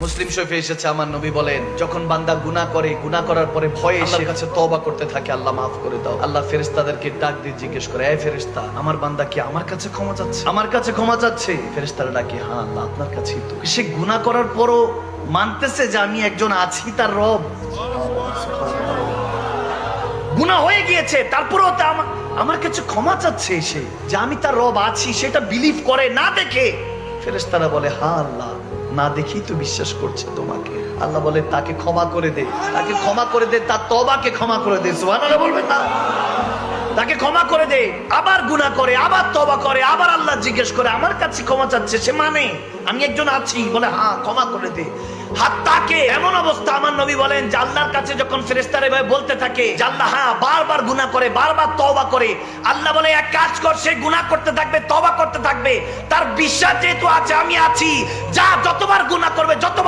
মুসলিম শরীফে এসেছে, আমার নবী বলেন, যখন বান্দা গুনাহ করে, গুনাহ করার পরে ভয়ে আল্লাহর কাছে তওবা করতে থাকে, আল্লাহ মাফ করে দাও, আল্লাহ ফেরেশতাদেরকে ডাক দিয়ে জিজ্ঞেস করে, এই ফেরেশতা, আমার বান্দা কি আমার কাছে ক্ষমা চাচ্ছে? আমার কাছে ক্ষমা চাচ্ছে? ফেরেশতারা ডাকে, হ্যাঁ আল্লাহ আপনার কাছেই তো। সে গুনাহ করার পরও মানতেছে যে আমি একজন আছি তার রব। গুনাহ হয়ে গিয়েছে, তারপরেও তা আমার কাছে ক্ষমা চাচ্ছে, সে যে আমি তার রব আছি সেটা বিলিভ করে না দেখে। ফেরেশতারা বলে, হ্যাঁ আল্লাহ, না দেখেই তো বিশ্বাস করছে তোমাকে। আল্লাহ বলে, তাকে ক্ষমা করে দে, তাকে ক্ষমা করে দে, তার তওবাকে ক্ষমা করে দে। সুবহানাল্লাহ বলবেন না? তাকে ক্ষমা করে দে, আবার গুনাহ করে, আবার তওবা করে, আবার আল্লাহ জিজ্ঞেস করে, আমার কাছে ক্ষমা চাচ্ছে, সে মানে আমি একজন আছি, বলে হ্যাঁ ক্ষমা করে দে। হাত তাকে এমন অবস্থা, আমার নবী বলেন যে আল্লাহর কাছে যখন ফেরেশতারা এভাবে বলতে থাকে যে আল্লাহ হ্যাঁ বারবার গুনাহ করে, বারবার তওবা করে, আল্লাহ বলে এক কাজ কর, সে গুনাহ করতে থাকবে, তওবা করতে থাকবে, তার বিশ্বাস যেহেতু আছে আমি আছি, যা যতবার গুনাহ করবে, যতবার